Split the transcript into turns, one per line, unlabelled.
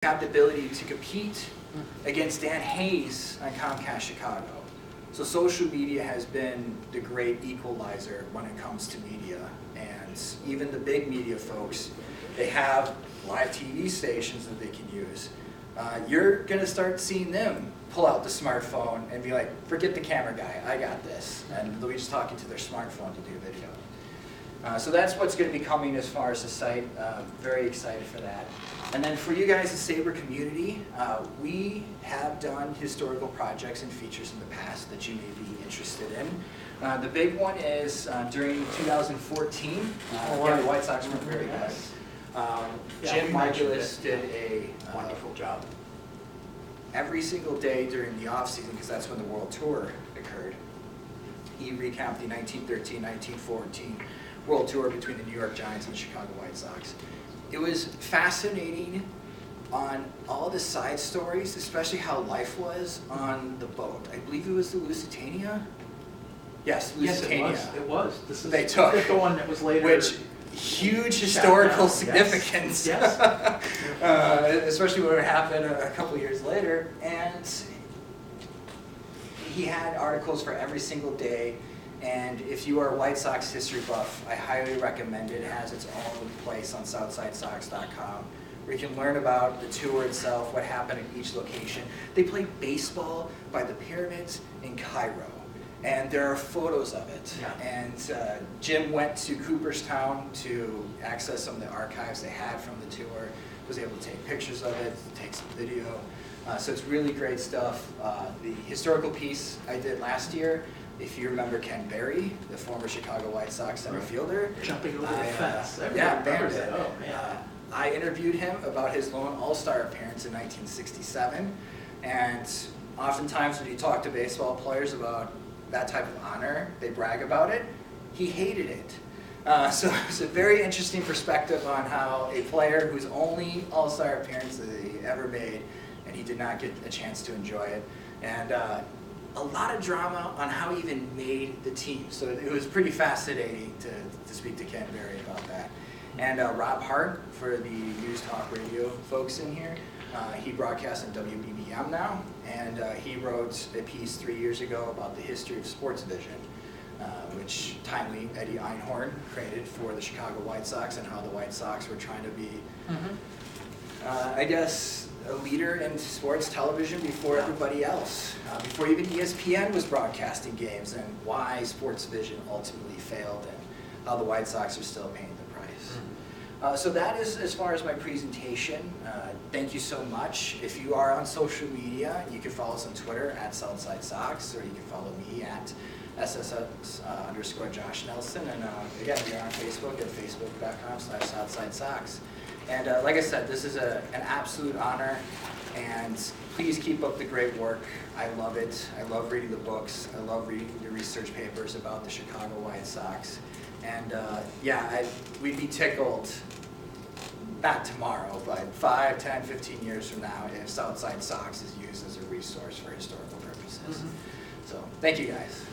have the ability to compete against Dan Hayes on Comcast Chicago. So social media has been the great equalizer when it comes to media. And even the big media folks, they have live TV stations that they can use. You're going to start seeing them pull out the smartphone and be like, forget the camera guy, I got this. And they'll be just talking to their smartphone to do video. So that's what's going to be coming as far as the site. Very excited for that. And then for you guys, the SABR community, we have done historical projects and features in the past that you may be interested in. The big one is during 2014, the White Sox weren't very good. Jim Margulis did a
wonderful job.
Every single day during the off season, because that's when the World Tour occurred. He recapped the 1913-1914 World Tour between the New York Giants and the Chicago White Sox. It was fascinating on all the side stories, especially how life was on the boat. I believe it was the Lusitania? Yes, Lusitania.
Yes, it was. This is
they took,
the one that was later.
Which, huge historical significance.
Yes.
Especially when it happened a couple years later. And he had articles for every single day. And if you are a White Sox history buff, I highly recommend it. It has its own place on SouthsideSox.com where you can learn about the tour itself, what happened at each location. They played baseball by the pyramids in Cairo, and there are photos of it.
Yeah.
And Jim went to Cooperstown to access some of the archives they had from the tour, was able to take pictures of it, take some video. So it's really great stuff. The historical piece I did last year, if you remember Ken Berry, the former Chicago White Sox center fielder.
Jumping over the fence.
Yeah,
Bandit. Oh, man.
I interviewed him about his lone All-Star appearance in 1967. And oftentimes when you talk to baseball players about that type of honor, they brag about it. He hated it. So it's a very interesting perspective on how a player whose only All-Star appearance that he ever made, and he did not get a chance to enjoy it. And a lot of drama on how he even made the team. So it was pretty fascinating to speak to Ken Berry about that. And Rob Hart, for the News Talk Radio folks in here, he broadcasts on WBBM now, and he wrote a piece 3 years ago about the history of sports vision, which timely Eddie Einhorn created for the Chicago White Sox, and how the White Sox were trying to be, I guess, a leader in sports television before everybody else, before even ESPN was broadcasting games, and why sports vision ultimately failed, and how the White Sox are still paying the price. So that is as far as my presentation. Thank you so much. If you are on social media, you can follow us on Twitter at Southside Sox, or you can follow me at @SSS_Josh Nelson. And again, we are on Facebook at facebook.com/Southside Sox. And like I said, this is an absolute honor, and please keep up the great work. I love it. I love reading the books. I love reading the research papers about the Chicago White Sox. And yeah, we'd be tickled, not tomorrow, but 5, 10, 15 years from now, if Southside Sox is used as a resource for historical purposes. So thank you guys.